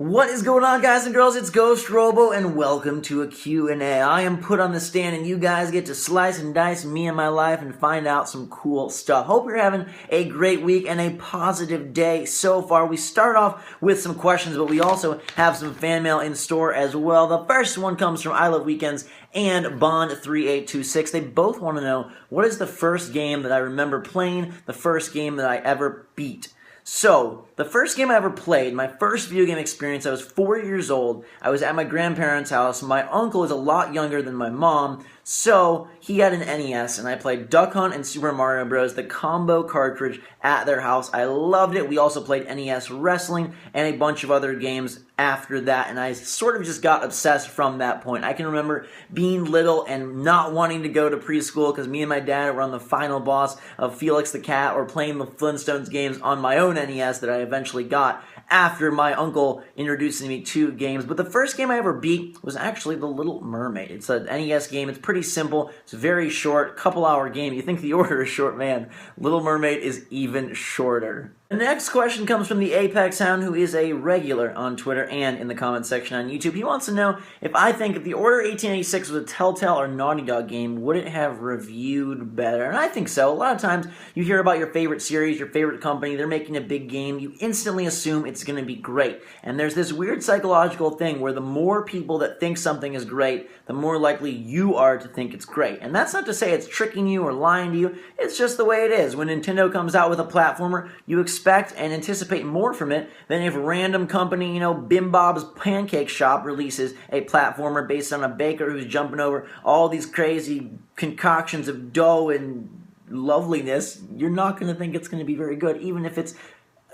What is going on, guys and girls? It's Ghost Robo, and welcome to a Q&A. I am put on the stand, and you guys get to slice and dice me and my life and find out some cool stuff. Hope you're having a great week and a positive day so far. We start off with some questions, but we also have some fan mail in store as well. The first one comes from I Love Weekends and Bond3826. They both want to know, what is the first game that I remember playing, the first game that I ever beat? So, the first game I ever played, my first video game experience, I was 4 years old. I was at my grandparents' house. My uncle is a lot younger than my mom, so he had an NES, and I played Duck Hunt and Super Mario Bros., the combo cartridge, at their house. I loved it. We also played NES Wrestling and a bunch of other games after that, and I sort of just got obsessed from that point. I can remember being little and not wanting to go to preschool because me and my dad were on the final boss of Felix the Cat or playing the Flintstones games on my own NES that I eventually got after my uncle introducing me to games. But the first game I ever beat was actually The Little Mermaid. It's an NES game. It's pretty simple. It's very short, couple-hour game. You think the order is short, man. Little Mermaid is even shorter. The next question comes from the Apex Hound, who is a regular on Twitter and in the comment section on YouTube. He wants to know if I think if The Order 1886 was a Telltale or Naughty Dog game, would it have reviewed better? And I think so. A lot of times you hear about your favorite series, your favorite company, they're making a big game, you instantly assume it's going to be great. And there's this weird psychological thing where the more people that think something is great, the more likely you are to think it's great. And that's not to say it's tricking you or lying to you, it's just the way it is. When Nintendo comes out with a platformer, you expect and anticipate more from it than if a random company, Bim Bob's Pancake Shop releases a platformer based on a baker who's jumping over all these crazy concoctions of dough and loveliness. You're not going to think it's going to be very good, even if it's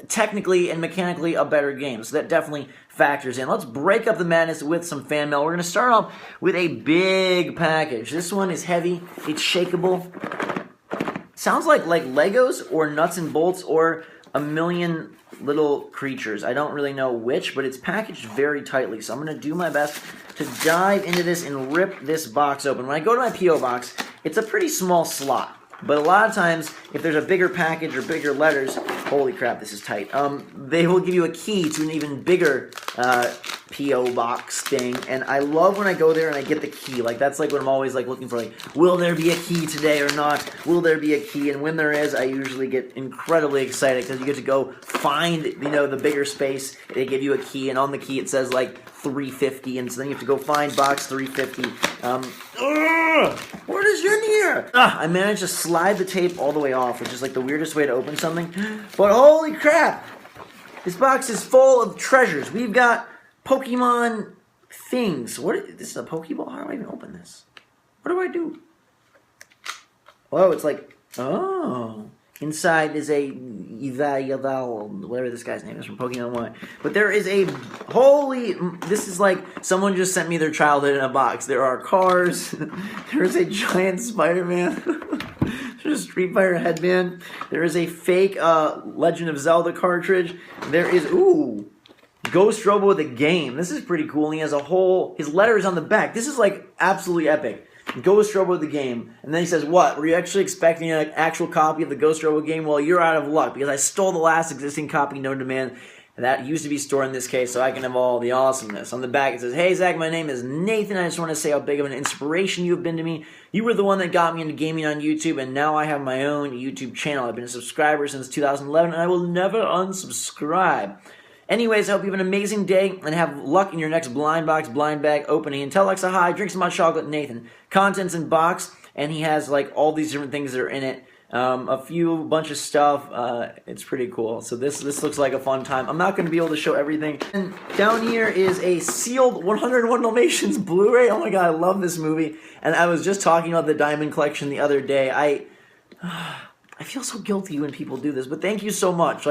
technically and mechanically a better game. So that definitely factors in. Let's break up the madness with some fan mail. We're going to start off with a big package. This one is heavy. It's shakeable. Sounds like Legos or nuts and bolts or a million little creatures. I don't really know which, but it's packaged very tightly. So I'm going to do my best to dive into this and rip this box open. When I go to my P.O. box, it's a pretty small slot. But a lot of times, if there's a bigger package or bigger letters, holy crap, this is tight, they will give you a key to an even bigger P.O. box thing. And I love when I go there and I get the key. That's what I'm always looking for. Will there be a key today or not? Will there be a key? And when there is, I usually get incredibly excited because you get to go find, the bigger space. They give you a key, and on the key it says 350, and so then you have to go find box 350. What is in here? I managed to slide the tape all the way off, which is the weirdest way to open something. But holy crap! This box is full of treasures. We've got Pokemon things. This is a Pokeball? How do I even open this? What do I do? Oh, it's oh. Inside is a Yval, whatever this guy's name is from Pokemon Y. But there is this is someone just sent me their childhood in a box. There are cars. There's a giant Spider-Man. There's a Street Fighter headband. There is a fake Legend of Zelda cartridge. There is, Ghost Robo the game. This is pretty cool. And he has his letters on the back. This is absolutely epic. Ghost Robo the game. And then he says, what? Were you actually expecting an actual copy of the Ghost Robo game? Well, you're out of luck because I stole the last existing copy known to man. And that used to be stored in this case, so I can have all the awesomeness. On the back it says, hey Zach, my name is Nathan. I just want to say how big of an inspiration you have been to me. You were the one that got me into gaming on YouTube, and now I have my own YouTube channel. I've been a subscriber since 2011, and I will never unsubscribe. Anyways, I hope you have an amazing day and have luck in your next blind box, blind bag opening. And tell Alexa hi, drink some hot chocolate, Nathan. Contents in box, and he has all these different things that are in it. A bunch of stuff. It's pretty cool. So this looks like a fun time. I'm not going to be able to show everything. And down here is a sealed 101 Dalmatians Blu-ray. Oh my god, I love this movie. And I was just talking about the Diamond Collection the other day. I feel so guilty when people do this, but thank you so much.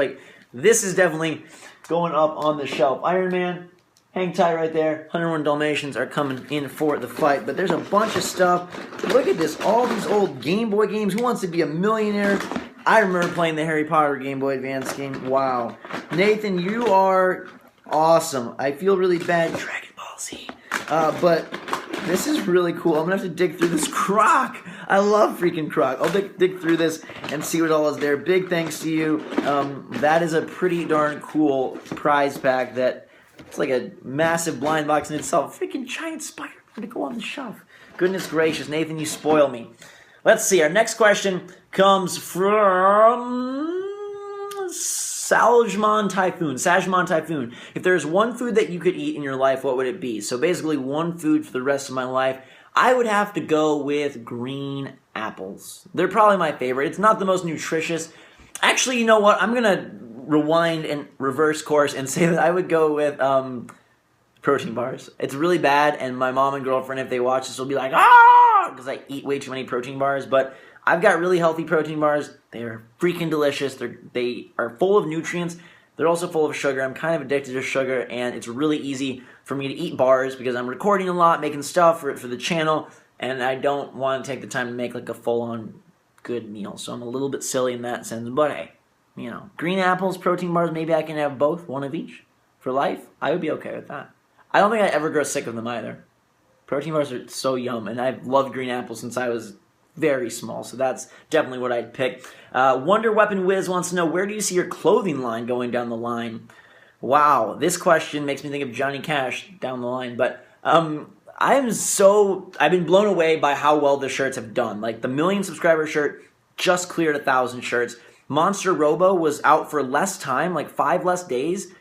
This is definitely going up on the shelf. Iron Man, hang tight right there. 101 Dalmatians are coming in for the fight. But there's a bunch of stuff. Look at this. All these old Game Boy games. Who Wants to Be a Millionaire? I remember playing the Harry Potter Game Boy Advance game. Wow. Nathan, you are awesome. I feel really bad. Dragon Ball Z. But this is really cool. I'm going to have to dig through this crock. I love freaking crock. I'll dig through this and see what all is there. Big thanks to you. That is a pretty darn cool prize pack that It's like a massive blind box in itself. Freaking giant Spider-Man to go on the shelf. Goodness gracious, Nathan, you spoil me. Let's see, our next question comes from Sajman Typhoon. If there's one food that you could eat in your life, what would it be? So basically one food for the rest of my life. I would have to go with green apples. They're probably my favorite. It's not the most nutritious. Actually, you know what? I'm going to rewind and reverse course and say that I would go with protein bars. It's really bad, and my mom and girlfriend, if they watch this, will be like, ah, because I eat way too many protein bars. But I've got really healthy protein bars. They're freaking delicious. They are full of nutrients. They're also full of sugar. I'm kind of addicted to sugar, and it's really easy for me to eat bars because I'm recording a lot, making stuff for the channel, and I don't want to take the time to make like a full-on good meal. So I'm a little bit silly in that sense. But hey, you know, green apples, protein bars, maybe I can have both, one of each for life. I would be okay with that. I don't think I ever grow sick of them either. Protein bars are so yum, and I've loved green apples since I was very small, so that's definitely what I'd pick. Wonder Weapon Wiz wants to know, where do you see your clothing line going down the line? Wow, this question makes me think of Johnny Cash down the line, but I've been blown away by how well the shirts have done. Like, the 1 million subscriber shirt just cleared 1,000 shirts. Monster Robo was out for less time, like 5 less days,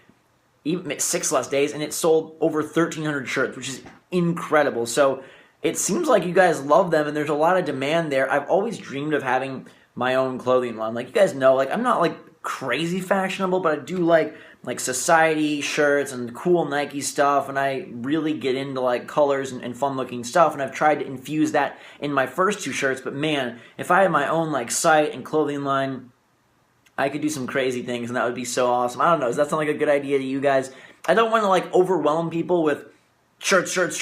even 6 less days, and it sold over 1,300 shirts, which is incredible. So it seems like you guys love them, and there's a lot of demand there. I've always dreamed of having my own clothing line. Like, you guys know, like, I'm not, like, crazy fashionable, but I do like society shirts and cool Nike stuff, and I really get into, like, colors and fun-looking stuff, and I've tried to infuse that in my first 2 shirts, but man, if I had my own, like, site and clothing line, I could do some crazy things, and that would be so awesome. I don't know, does that sound like a good idea to you guys? I don't want to, like, overwhelm people with shirts. That's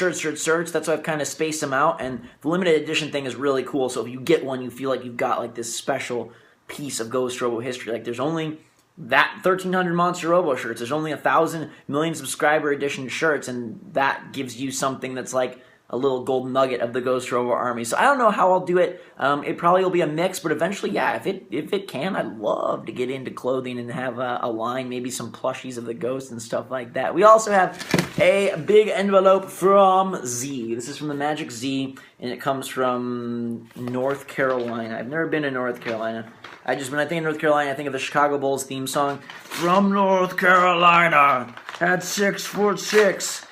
why I've kind of spaced them out, and the limited edition thing is really cool, so if you get one, you feel like you've got, like, this special piece of Ghost Robo history. Like, there's only that 1,300 Monster Robo shirts. There's only 1,000 million subscriber edition shirts, and that gives you something that's like a little gold nugget of the Ghost Robo army. So I don't know how I'll do it. It probably will be a mix, but eventually, yeah, if it can, I'd love to get into clothing and have a line, maybe some plushies of the Ghost and stuff like that. We also have a big envelope from Z. This is from the Magic Z, and it comes from North Carolina. I've never been to North Carolina. When I think of North Carolina, I think of the Chicago Bulls theme song. From North Carolina, at 6'6",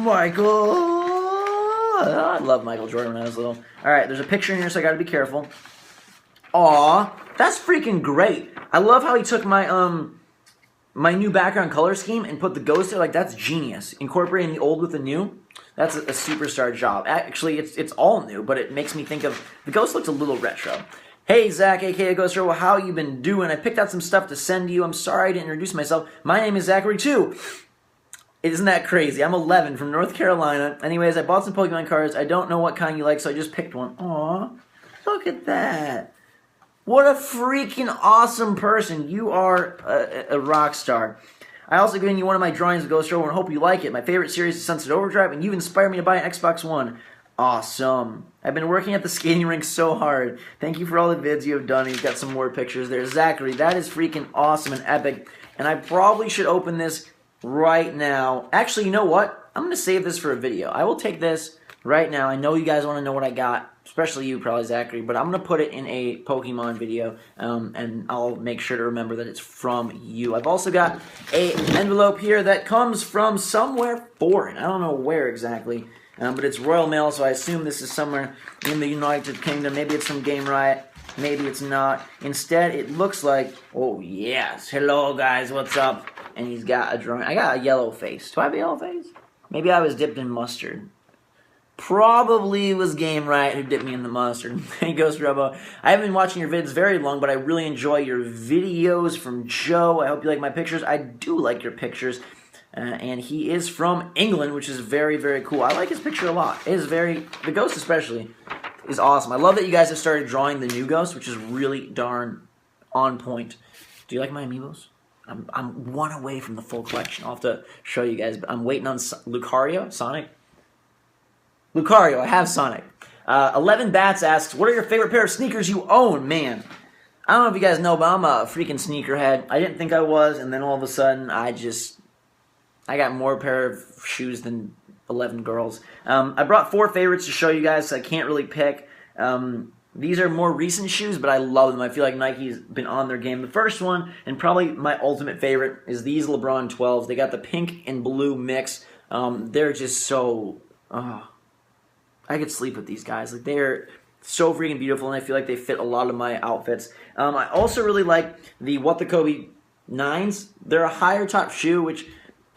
Michael. I love Michael Jordan when I was little. Alright, there's a picture in here, so I gotta be careful. Aw, that's freaking great. I love how he took my my new background color scheme and put the Ghost there. Like, that's genius. Incorporating the old with the new. That's a superstar job. Actually, it's all new, but it makes me think of... The Ghost looks a little retro. Hey, Zach, a.k.a. Ghost Robo, how you been doing? I picked out some stuff to send to you. I'm sorry I didn't introduce myself. My name is Zachary, too. Isn't that crazy? I'm 11 from North Carolina. Anyways, I bought some Pokemon cards. I don't know what kind you like, so I just picked one. Aw, look at that. What a freaking awesome person. You are a rock star. I also given you one of my drawings of Ghost Robo and hope you like it. My favorite series is Sunset Overdrive, and you've inspired me to buy an Xbox One. Awesome. I've been working at the skating rink so hard. Thank you for all the vids you have done. He's got some more pictures there. Zachary, that is freaking awesome and epic. And I probably should open this right now. Actually, you know what? I'm going to save this for a video. I will take this right now. I know you guys want to know what I got, especially you probably, Zachary, but I'm going to put it in a Pokemon video, and I'll make sure to remember that it's from you. I've also got an envelope here that comes from somewhere foreign. I don't know where exactly, but it's Royal Mail, so I assume this is somewhere in the United Kingdom. Maybe it's from Game Riot. Maybe it's not. Instead, it looks like, oh yes, hello guys, what's up? And he's got a drawing. I got a yellow face. Do I have a yellow face? Maybe I was dipped in mustard. Probably it was Game Riot who dipped me in the mustard. Hey, Ghost Robo. I haven't been watching your vids very long, but I really enjoy your videos from Joe. I hope you like my pictures. I do like your pictures. And he is from England, which is very, very cool. I like his picture a lot. It is very, the Ghost especially, is awesome. I love that you guys have started drawing the new Ghost, which is really darn on point. Do you like my amiibos? I'm one away from the full collection. I'll have to show you guys, but I'm waiting on Lucario? Sonic? Lucario, I have Sonic. 11 Bats asks, what are your favorite pair of sneakers you own? Man, I don't know if you guys know, but I'm a freaking sneakerhead. I didn't think I was, and then all of a sudden, I I got more pair of shoes than 11 girls. I brought 4 favorites to show you guys, so I can't really pick. These are more recent shoes, but I love them. I feel like Nike's been on their game. The first one, and probably my ultimate favorite, is these LeBron 12s. They got the pink and blue mix. They're just so... I could sleep with these guys. Like, they're so freaking beautiful, and I feel like they fit a lot of my outfits. I also really like the What the Kobe 9s. They're a higher top shoe, which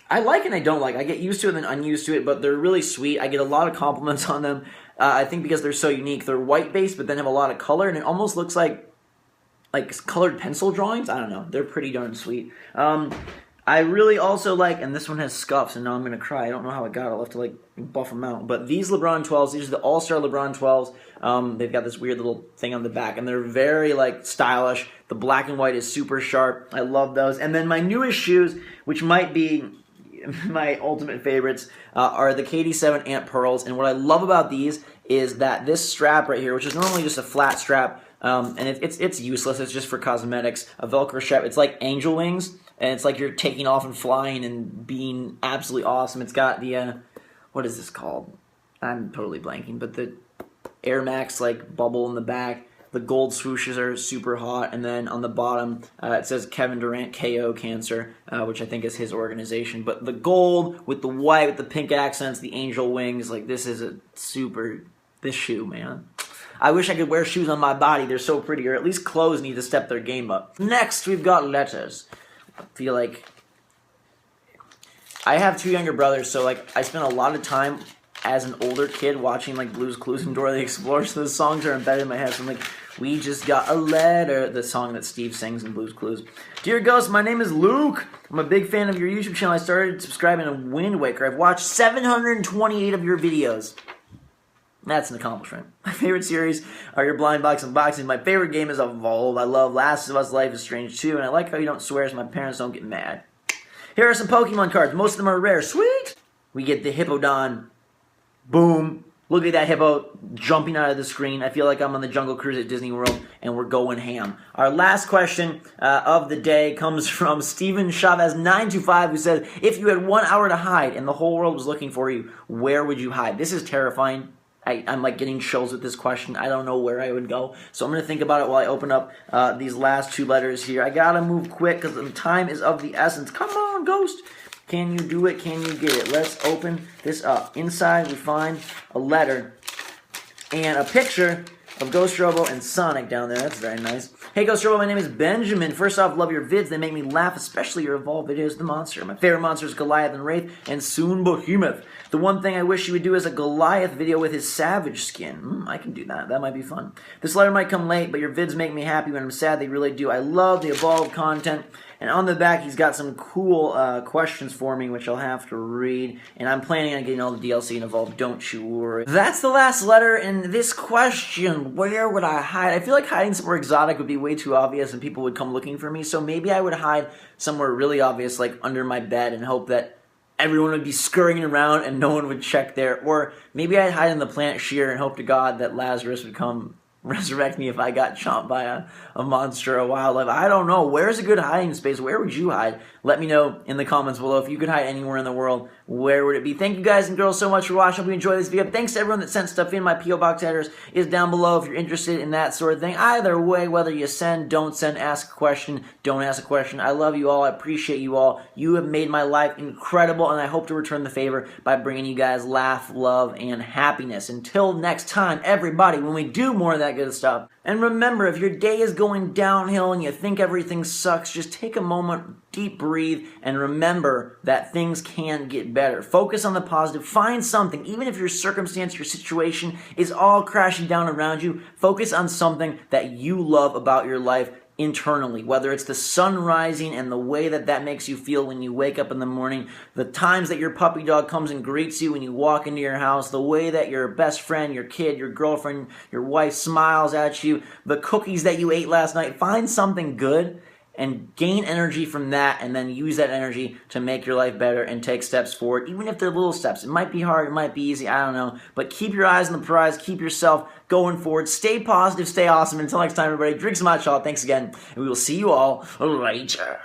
I like and I don't like. I get used to it and then unused to it, but they're really sweet. I get a lot of compliments on them. I think because they're so unique. They're white-based, but then have a lot of color, and it almost looks like colored pencil drawings. I don't know. They're pretty darn sweet. I really also like, and this one has scuffs, and now I'm going to cry. I don't know how it got. I'll have to, buff them out. But these LeBron 12s, these are the All-Star LeBron 12s. They've got this weird little thing on the back, and they're very, stylish. The black and white is super sharp. I love those. And then my newest shoes, which might be my ultimate favorites, are the KD7 Ant Pearls. And what I love about these is that this strap right here, which is normally just a flat strap, and it's useless. It's just for cosmetics. A Velcro strap. It's like angel wings. And it's like you're taking off and flying and being absolutely awesome. It's got the, what is this called? I'm totally blanking. But the Air Max, bubble in the back. The gold swooshes are super hot. And then on the bottom, it says Kevin Durant KO Cancer, which I think is his organization. But the gold with the white, with the pink accents, the angel wings, this is a super, this shoe, man. I wish I could wear shoes on my body. They're so pretty. Or at least clothes need to step their game up. Next, we've got letters. I feel like I have 2 younger brothers, so I spent a lot of time as an older kid watching Blue's Clues and Dora the Explorer, so those songs are embedded in my head. So I'm like, we just got a letter, the song that Steve sings in Blue's Clues. Dear Ghost, my name is Luke. I'm a big fan of your YouTube channel. I started subscribing to Wind Waker. I've watched 728 of your videos. That's an accomplishment. My favorite series are your blind box unboxings. My favorite game is Evolve. I love Last of Us, Life is Strange 2, and I like how you don't swear so my parents don't get mad. Here are some Pokemon cards. Most of them are rare. Sweet! We get the Hippowdon. Boom. Look at that hippo jumping out of the screen. I feel like I'm on the Jungle Cruise at Disney World, and we're going ham. Our last question of the day comes from Steven Chavez 925, who said, if you had 1 hour to hide and the whole world was looking for you, where would you hide? This is terrifying. I'm getting chills with this question. I don't know where I would go. So I'm going to think about it while I open up these last 2 letters here. I got to move quick because the time is of the essence. Come on, Ghost. Can you do it? Can you get it? Let's open this up. Inside we find a letter and a picture of Ghost Robo and Sonic down there. That's very nice. Hey, Ghost Robo, my name is Benjamin. First off, love your vids. They make me laugh, especially your Evolve videos, The Monster. My favorite monster is Goliath and Wraith, and soon Behemoth. The one thing I wish you would do is a Goliath video with his savage skin. I can do that. That might be fun. This letter might come late, but your vids make me happy when I'm sad. They really do. I love the Evolve content. And on the back, he's got some cool questions for me, which I'll have to read. And I'm planning on getting all the DLC and Evolve, don't you worry. That's the last letter in this question. Where would I hide? I feel like hiding somewhere exotic would be way too obvious and people would come looking for me. So maybe I would hide somewhere really obvious, like under my bed, and hope that everyone would be scurrying around and no one would check there. Or maybe I'd hide in the planet Shear and hope to God that Lazarus would come resurrect me if I got chomped by a monster or wildlife. I don't know. Where's a good hiding space? Where would you hide? Let me know in the comments below. If you could hide anywhere in the world, where would it be? Thank you guys and girls so much for watching. Hope you enjoyed this video. Thanks to everyone that sent stuff in. My P.O. Box address is down below if you're interested in that sort of thing. Either way, whether you send, don't send, ask a question, don't ask a question. I love you all. I appreciate you all. You have made my life incredible, and I hope to return the favor by bringing you guys laugh, love, and happiness. Until next time, everybody, when we do more of that good stuff. And remember, if your day is going downhill and you think everything sucks, just take a moment, deep breathe, and remember that things can get better. Focus on the positive. Find something. Even if your circumstance, your situation is all crashing down around you, focus on something that you love about your life internally, whether it's the sun rising and the way that that makes you feel when you wake up in the morning, the times that your puppy dog comes and greets you when you walk into your house, the way that your best friend, your kid, your girlfriend, your wife smiles at you, the cookies that you ate last night. Find something good and gain energy from that, and then use that energy to make your life better and take steps forward, even if they're little steps. It might be hard, it might be easy, I don't know, but keep your eyes on the prize, keep yourself going forward, stay positive, stay awesome. Until next time, everybody, drink some hot chocolate. Thanks again, and we will see you all later.